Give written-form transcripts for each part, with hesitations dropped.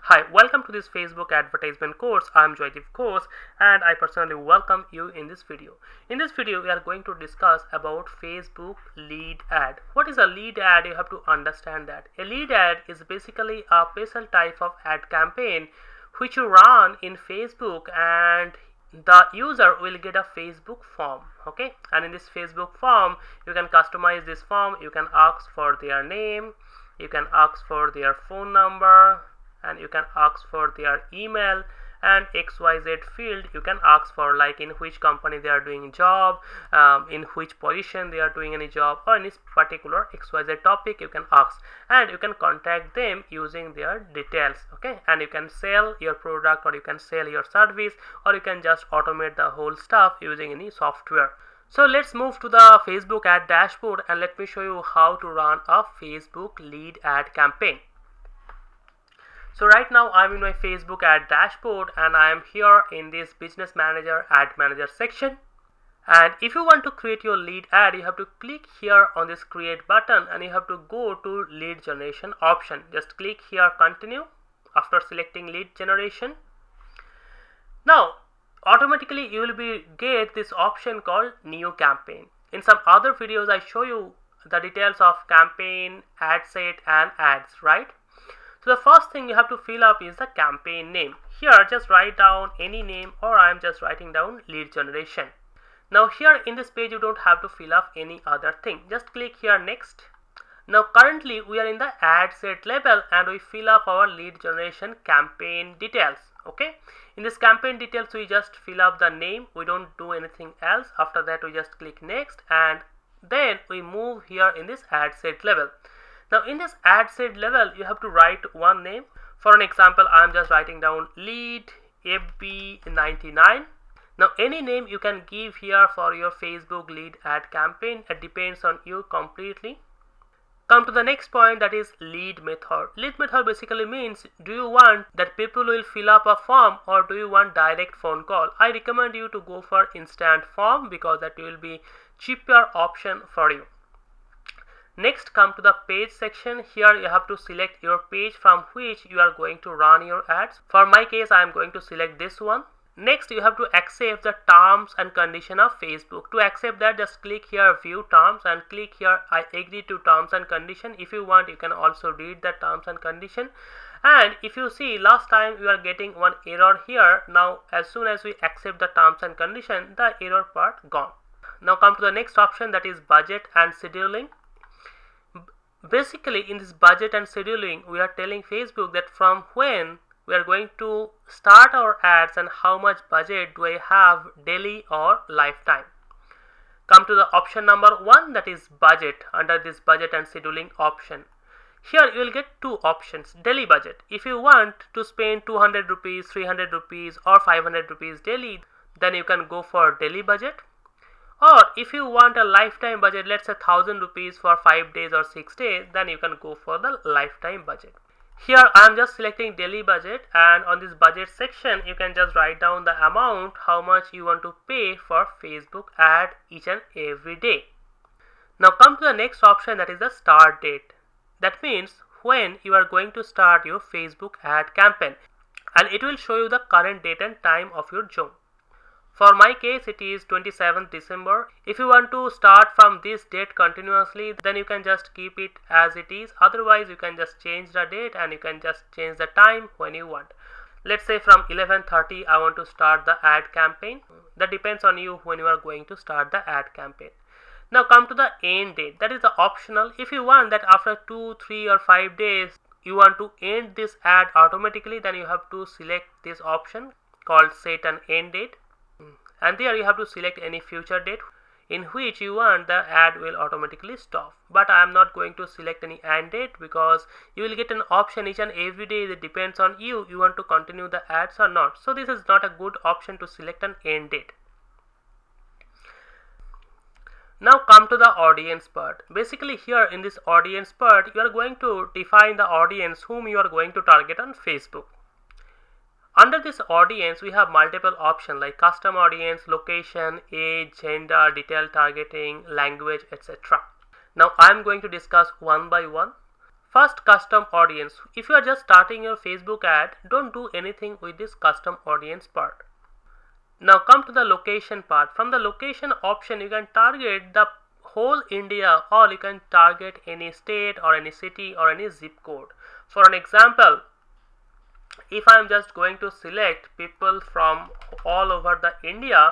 Hi, welcome to this Facebook advertisement course. I'm Joydeep Ghosh and I personally welcome you in this video. In this video, we are going to discuss about Facebook lead ad. What is a lead ad? You have to understand that. A lead ad is basically a special type of ad campaign which you run in Facebook, and the user will get a Facebook form. Okay, and in this Facebook form, you can customize this form. You can ask for their name, you can ask for their phone number, and you can ask for their email, and XYZ field you can ask for, like in which company they are doing job, in which position they are doing any job, or in this particular XYZ topic you can ask, and you can contact them using their details. Okay, and you can sell your product, or you can sell your service, or you can just automate the whole stuff using any software. So let's move to the Facebook ad dashboard and let me show you how to run a Facebook lead ad campaign. So right now I'm in my Facebook ad dashboard and I am here in this business manager ad manager section. And if you want to create your lead ad, you have to click here on this create button and you have to go to lead generation option. Just click here continue after selecting lead generation. Now automatically you will get this option called new campaign. In some other videos I show you the details of campaign, ad set and ads, right? So the first thing you have to fill up is the campaign name. Here just write down any name, or I am just writing down lead generation. Now here in this page you don't have to fill up any other thing. Just click here next. Now currently we are in the ad set level and we fill up our lead generation campaign details. Okay, in this campaign details we just fill up the name. We don't do anything else. After that we just click next and then we move here in this ad set level. Now in this ad set level you have to write one name. For an example I am just writing down lead FB99. Now any name you can give here for your Facebook lead ad campaign. It depends on you completely. Come to the next point, that is lead method. Lead method basically means, do you want that people will fill up a form or do you want direct phone call? I recommend you to go for instant form because that will be cheaper option for you. Next, come to the page section. Here you have to select your page from which you are going to run your ads. For my case I am going to select this one. Next you have to accept the terms and condition of Facebook. To accept that, just click here view terms and click here I agree to terms and condition. If you want you can also read the terms and condition. And if you see, last time we are getting one error here. Now as soon as we accept the terms and condition, the error part gone. Now come to the next option, that is budget and scheduling. Basically in this budget and scheduling we are telling Facebook that from when we are going to start our ads and how much budget do I have daily or lifetime. Come to the option number 1, that is budget. Under this budget and scheduling option, here you will get two options. Daily budget, if you want to spend 200 rupees, 300 rupees or 500 rupees daily, then you can go for daily budget. Or if you want a lifetime budget, let's say 1000 rupees for 5 days or 6 days, then you can go for the lifetime budget. Here I am just selecting daily budget, and on this budget section you can just write down the amount how much you want to pay for Facebook ad each and every day. Now come to the next option, that is the start date. That means when you are going to start your Facebook ad campaign, and it will show you the current date and time of your job. For my case it is 27th December. If you want to start from this date continuously, then you can just keep it as it is. Otherwise you can just change the date and you can just change the time when you want. Let's say from 11:30 I want to start the ad campaign. That depends on you when you are going to start the ad campaign. Now come to the end date. That is the optional. If you want that after 2, 3 or 5 days you want to end this ad automatically, then you have to select this option called set an end date. And there you have to select any future date in which you want the ad will automatically stop. But I am not going to select any end date because you will get an option each and every day that depends on you want to continue the ads or not. So this is not a good option to select an end date. Now come to the audience part. Basically here in this audience part you are going to define the audience whom you are going to target on Facebook. Under this audience we have multiple options like custom audience, location, age, gender, detailed targeting, language, etc. Now I am going to discuss one by one. First, custom audience. If you are just starting your Facebook ad, don't do anything with this custom audience part. Now come to the location part. From the location option, you can target the whole India, or you can target any state or any city or any zip code. For an example, if I am just going to select people from all over the India,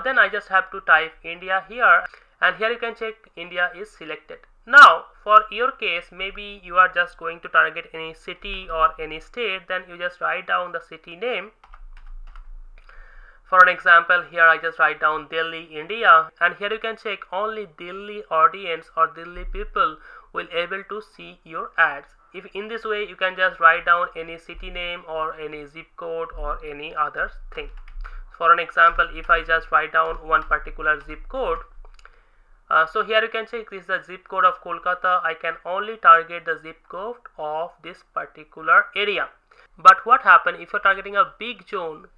then I just have to type India here, and here you can check India is selected. Now for your case, maybe you are just going to target any city or any state, then you just write down the city name. For an example, here I just write down Delhi, India, and here you can check only Delhi audience or Delhi people will able to see your ads. If in this way, you can just write down any city name or any zip code or any other thing. For an example, if I just write down one particular zip code, so here you can check this is the zip code of Kolkata. I can only target the zip code of this particular area. But what happens if you're targeting a big zone?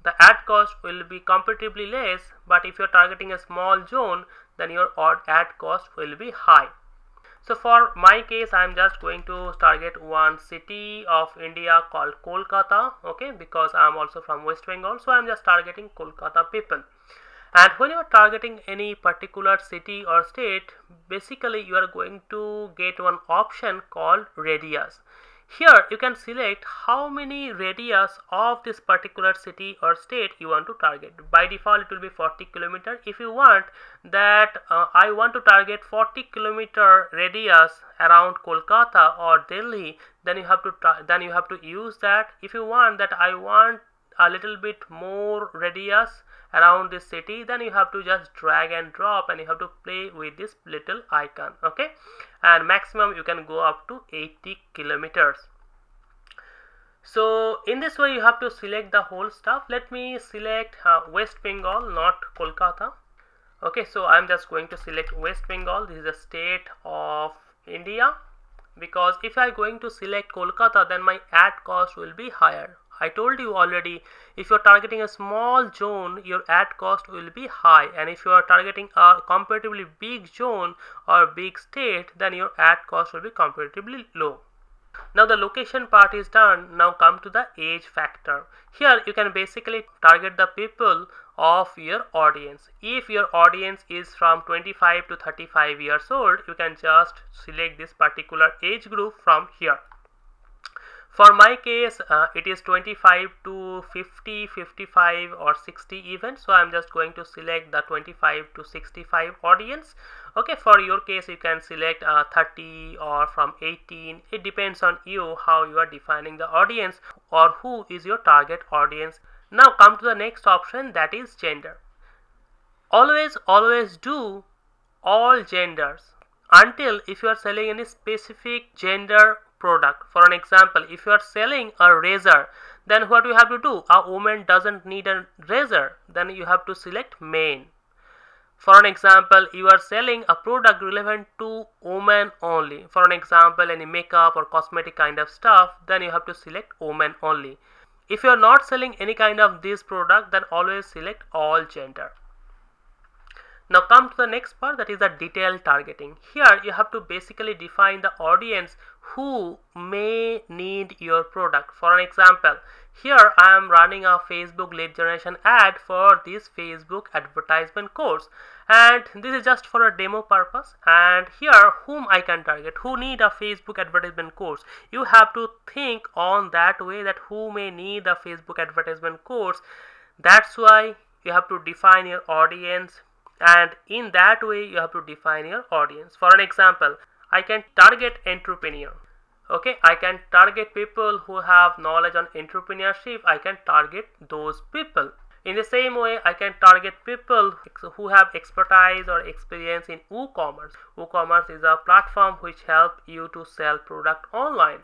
The ad cost will be comparatively less, but if you're targeting a small zone, then your ad cost will be high. So for my case, I'm just going to target one city of India called Kolkata, okay, because I'm also from West Bengal, so I'm just targeting Kolkata people. And when you are targeting any particular city or state, basically you are going to get one option called radius. Here you can select how many radius of this particular city or state you want to target. By default it will be 40 km. If you want that I want to target 40 km radius around Kolkata or Delhi, then you have to use that. If you want that I want a little bit more radius around this city, then you have to just drag and drop and you have to play with this little icon, okay, and maximum you can go up to 80 kilometers. So in this way you have to select the whole stuff. Let me select West Bengal, not Kolkata. Okay, so I'm just going to select West Bengal. This is the state of India, because if I'm going to select Kolkata, then my ad cost will be higher. I told you already, if you're targeting a small zone, your ad cost will be high, and if you are targeting a comparatively big zone or big state, then your ad cost will be comparatively low. Now the location part is done. Now come to the age factor. Here you can basically target the people of your audience. If your audience is from 25 to 35 years old, you can just select this particular age group from here. For my case, it is 25 to 50, 55 or 60 even. So I'm just going to select the 25 to 65 audience. Okay, for your case, you can select 30 or from 18. It depends on you how you are defining the audience or who is your target audience. Now come to the next option, that is gender. Always do all genders until if you are selling any specific gender product. For an example, if you are selling a razor, then what you have to do? A woman doesn't need a razor, then you have to select men. For an example, you are selling a product relevant to women only. For an example, any makeup or cosmetic kind of stuff, then you have to select women only. If you are not selling any kind of this product, then always select all gender. Now come to the next part, that is the detailed targeting. Here you have to basically define the audience who may need your product. For an example, here I am running a Facebook lead generation ad for this Facebook advertisement course, and this is just for a demo purpose. And here whom I can target, who need a Facebook advertisement course. You have to think on that way, that who may need a Facebook advertisement course. That's why you have to define your audience, and in that way you have to define your audience. For an example, I can target entrepreneur. Okay, I can target people who have knowledge on entrepreneurship. I can target those people. In the same way, I can target people who have expertise or experience in WooCommerce. WooCommerce is a platform which helps you to sell product online.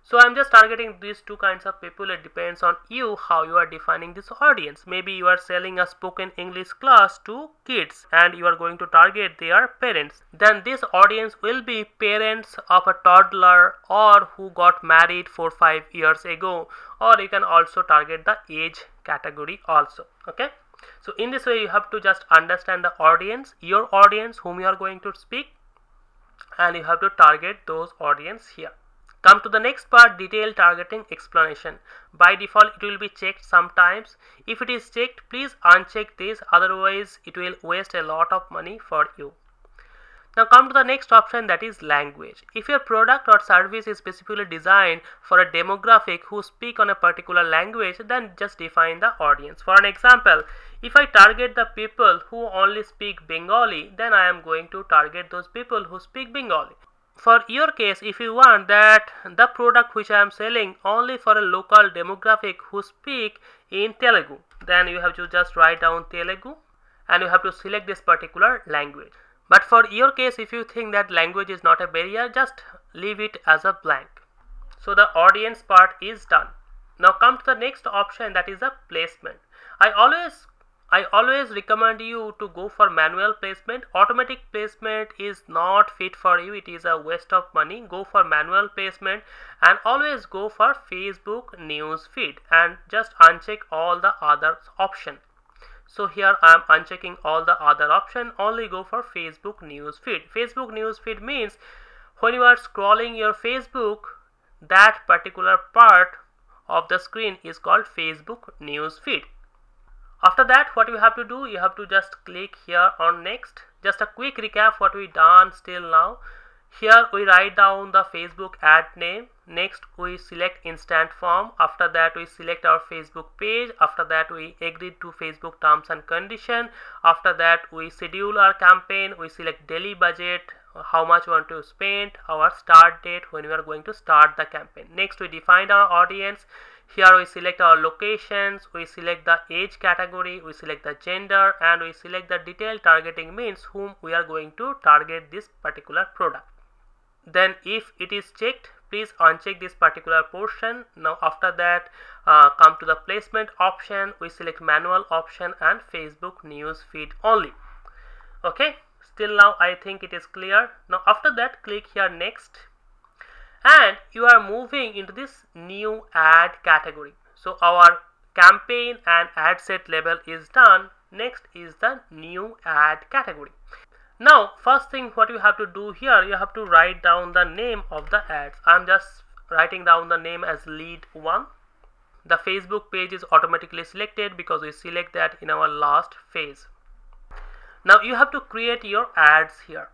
So I'm just targeting these two kinds of people. It depends on you how you are defining this audience. Maybe you are selling a spoken English class to kids and you are going to target their parents. Then this audience will be parents of a toddler or who got married 4-5 years ago, or you can also target the age category also. Okay, so in this way you have to just understand the audience, your audience whom you are going to speak, and you have to target those audience here. Come to the next part, detailed targeting explanation. By default it will be checked sometimes. If it is checked, please uncheck this, otherwise it will waste a lot of money for you. Now come to the next option, that is language. If your product or service is specifically designed for a demographic who speak on a particular language, then just define the audience. For an example, if I target the people who only speak Bengali, then I am going to target those people who speak Bengali. For your case, if you want that the product which I am selling only for a local demographic who speak in Telugu, then you have to just write down Telugu and you have to select this particular language. But for your case, if you think that language is not a barrier, just leave it as a blank. So the audience part is done. Now come to the next option, that is the placement. I always recommend you to go for manual placement. Automatic placement is not fit for you, it is a waste of money. Go for manual placement and always go for Facebook news feed and just uncheck all the other options. So here I am unchecking all the other option, only go for Facebook news feed. Facebook news feed means when you are scrolling your Facebook, that particular part of the screen is called Facebook news feed. After that, what you have to do, you have to just click here on next. Just a quick recap what we done till now. Here we write down the Facebook ad name. Next we select instant form. After that we select our Facebook page. After that we agree to Facebook terms and condition. After that we schedule our campaign. We select daily budget, how much we want to spend, our start date, when we are going to start the campaign. Next we define our audience. Here we select our locations, we select the age category, we select the gender, and we select the detailed targeting, means whom we are going to target this particular product. Then if it is checked, please uncheck this particular portion. Now after that, come to the placement option. We select manual option and Facebook news feed only. Okay, still now I think it is clear. Now after that, click here next, and you are moving into this new ad category. So our campaign and ad set label is done. Next is the new ad category. Now first thing what you have to do here, you have to write down the name of the ads. I'm just writing down the name as lead 1. The Facebook page is automatically selected because we select that in our last phase. Now you have to create your ads here.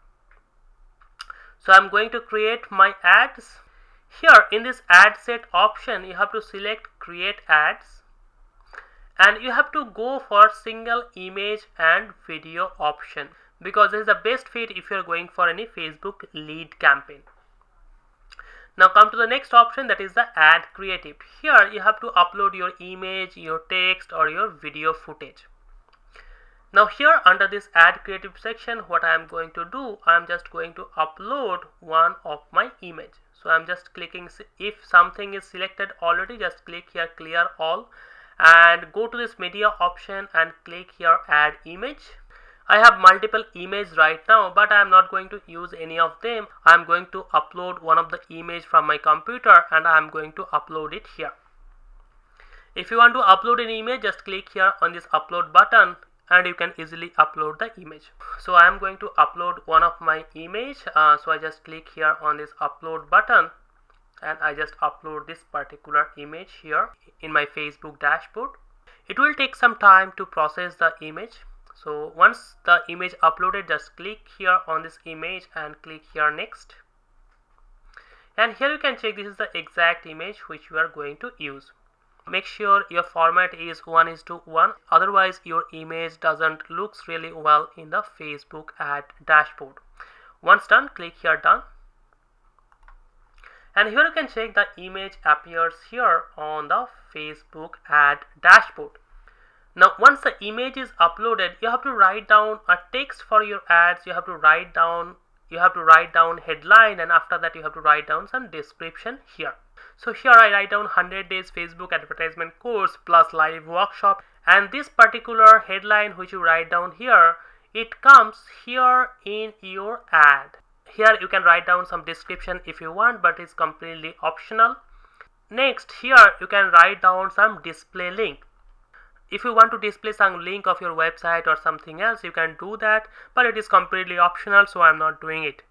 So I'm going to create my ads. Here in this ad set option, you have to select create ads, and you have to go for single image and video option, because this is the best fit if you are going for any Facebook lead campaign. Now come to the next option, that is the ad creative. Here you have to upload your image, your text, or your video footage. Now here under this ad creative section, what I am going to do, I am just going to upload one of my image. So I am just clicking, if something is selected already, just click here clear all and go to this media option and click here add image. I have multiple images right now, but I am not going to use any of them. I am going to upload one of the image from my computer and I am going to upload it here. If you want to upload an image, just click here on this upload button and you can easily upload the image. So I am going to upload one of my image. So I just click here on this upload button and I just upload this particular image here in my Facebook dashboard. It will take some time to process the image. So once the image uploaded, just click here on this image and click here next. And here you can check this is the exact image which you are going to use. Make sure your format is 1:1, otherwise your image doesn't looks really well in the Facebook ad dashboard. Once done, click here done. And here you can check the image appears here on the Facebook ad dashboard. Now once the image is uploaded, you have to write down a text for your ads. You have to write down headline, and after that you have to write down some description here. So here I write down 100 days Facebook advertisement course plus live workshop, and this particular headline which you write down here, it comes here in your ad. Here you can write down some description if you want, but it's completely optional. Next, here you can write down some display link. If you want to display some link of your website or something else, you can do that, but it is completely optional, so I'm not doing it.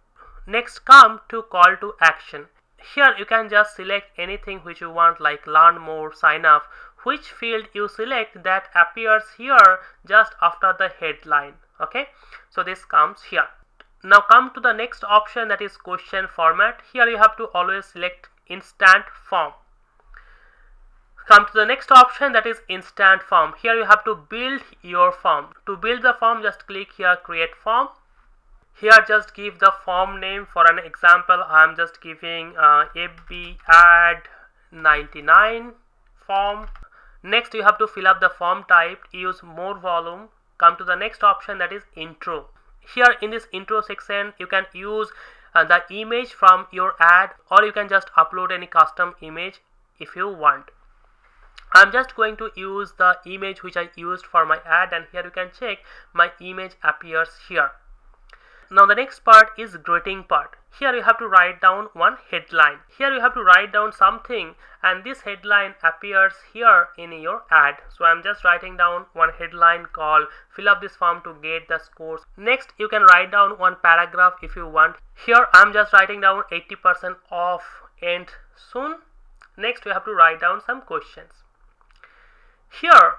Next, come to call to action. Here you can just select anything which you want, like learn more, sign up. Which field you select, that appears here just after the headline. Okay, so this comes here. Now come to the next option, that is question format. Here you have to always select instant form. Come to the next option, that is instant form. Here you have to build your form. To build the form, just click here create form. Here just give the form name. For an example, I am just giving FB ad 99 form. Next, you have to fill up the form type, use more volume. Come to the next option, that is intro. Here in this intro section, you can use the image from your ad, or you can just upload any custom image if you want. I'm just going to use the image which I used for my ad, and here you can check my image appears here. Now the next part is greeting part. Here you have to write down one headline. Here you have to write down something, and this headline appears here in your ad. So I'm just writing down one headline called fill up this form to get the scores. Next, you can write down one paragraph if you want. Here I'm just writing down 80% off end soon. Next, you have to write down some questions. Here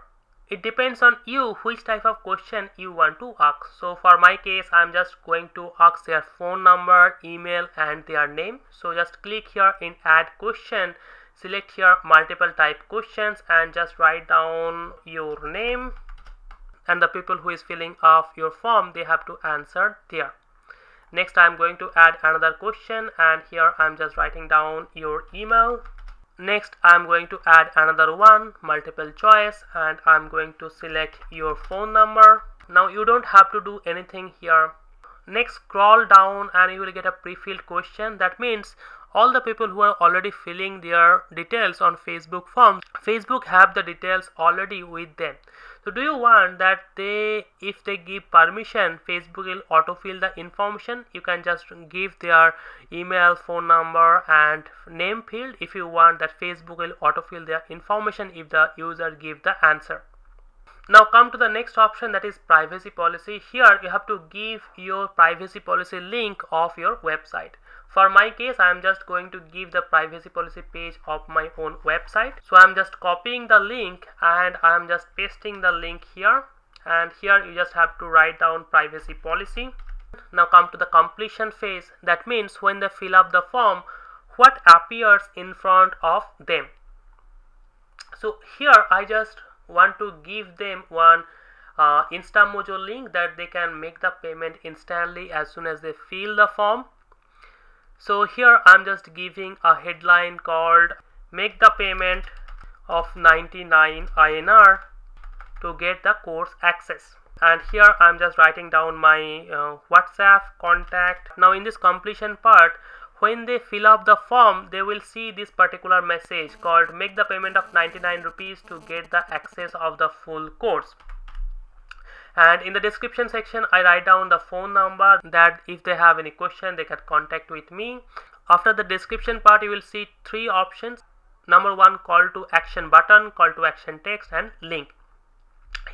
it depends on you which type of question you want to ask. So for my case, I'm just going to ask their phone number, email and their name. So just click here in add question, select here multiple type questions and just write down your name, and the people who is filling up your form, they have to answer there. Next, I'm going to add another question, and here I'm just writing down your email. Next, I'm going to add another one, multiple choice, and I'm going to select your phone number. Now you don't have to do anything here. Next, scroll down and you will get a pre-filled question. That means all the people who are already filling their details on Facebook form, Facebook have the details already with them. So do you want that if they give permission, Facebook will autofill the information? You can just give their email, phone number and name field if you want that Facebook will autofill their information if the user give the answer. Now come to the next option, that is privacy policy. Here you have to give your privacy policy link of your website. For my case, I am just going to give the privacy policy page of my own website. So I am just copying the link and I am just pasting the link here, and here you just have to write down privacy policy. Now come to the completion phase. That means when they fill up the form, what appears in front of them. So here I just want to give them one InstaMojo link that they can make the payment instantly as soon as they fill the form. So here I'm just giving a headline called make the payment of 99 INR to get the course access, and here I'm just writing down my WhatsApp contact. Now in this completion part, when they fill up the form, they will see this particular message called make the payment of 99 rupees to get the access of the full course. And in the description section, I write down the phone number that if they have any question, they can contact with me. After the description part, you will see three options. Number one, call to action button, call to action text and link.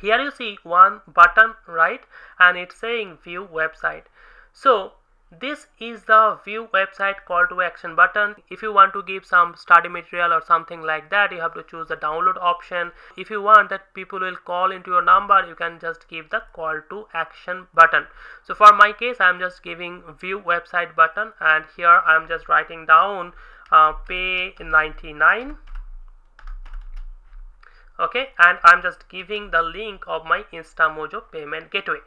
Here you see one button, right? And it's saying view website. So this is the view website call to action button. If you want to give some study material or something like that, you have to choose the download option. If you want that people will call into your number, you can just give the call to action button. So for my case, I'm just giving view website button, and here I'm just writing down pay 99. Okay, and I'm just giving the link of my InstaMojo payment gateway.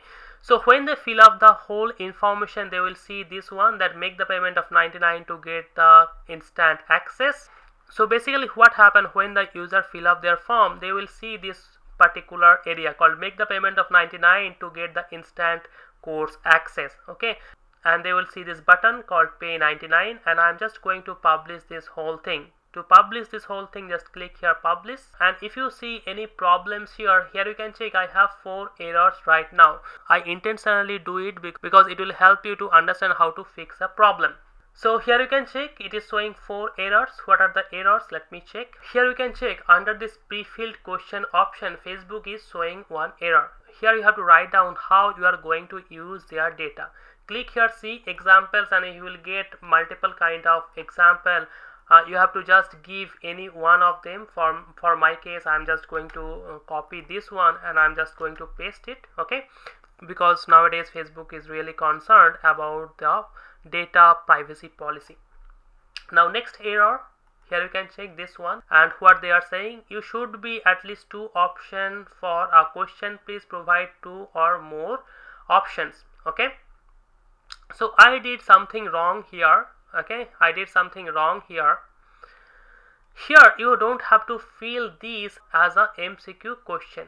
So when they fill up the whole information, they will see this one that make the payment of 99 to get the instant access. So basically what happened when the user fill up their form, they will see this particular area called make the payment of 99 to get the instant course access. Okay, and they will see this button called pay 99, and I'm just going to publish this whole thing. To publish this whole thing, just click here publish, and if you see any problems here you can check I have 4 errors right now. I intentionally do it because it will help you to understand how to fix a problem. So here you can check it is showing 4 errors. What are the errors? Let me check. Here you can check under this pre-filled question option, Facebook is showing one error. Here you have to write down how you are going to use their data. click here, see examples, and you will get multiple kind of example. You have to just give any one of them. For my case, I'm just going to copy this one and I'm just going to paste it, okay, because nowadays Facebook is really concerned about the data privacy policy. Now next error, here you can check this one, and what they are saying, you should be at least 2 options for a question, please provide 2 or more options. Okay, so I did something wrong here. Okay, I did something wrong here. Here you don't have to fill these as a MCQ question.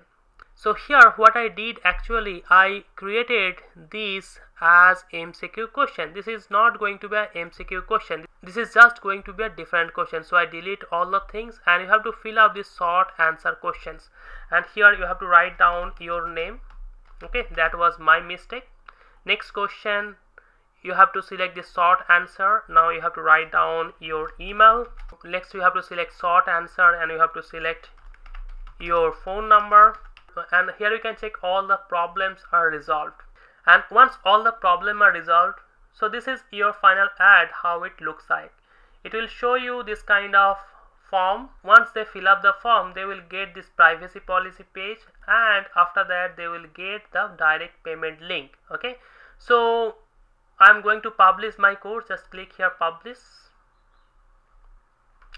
So here what I did, actually I created this as MCQ question. This is not going to be a MCQ question, this is just going to be a different question. So I delete all the things, and you have to fill out these short answer questions, and here you have to write down your name. Okay, that was my mistake. Next question, you have to select the short answer. Now you have to write down your email. Next you have to select short answer, and you have to select your phone number. And here you can check all the problems are resolved. And once all the problems are resolved, so this is your final ad, how it looks like. It will show you this kind of form. Once they fill up the form, they will get this privacy policy page, and after that they will get the direct payment link. Okay, so I'm going to publish my course. Just click here, publish,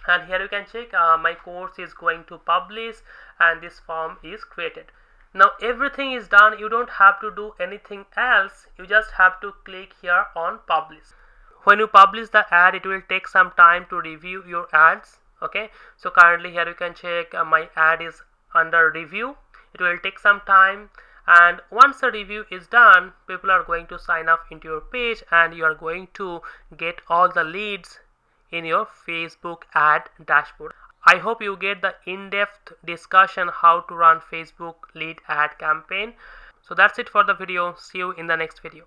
and here you can check my course is going to publish and this form is created. Now everything is done, you don't have to do anything else, you just have to click here on publish. When you publish the ad, it will take some time to review your ads. Okay, so currently here you can check my ad is under review. It will take some time, and once the review is done, people are going to sign up into your page, and you are going to get all the leads in your Facebook ad dashboard. I hope you get the in-depth discussion how to run Facebook lead ad campaign. So that's it for the video. See you in the next video.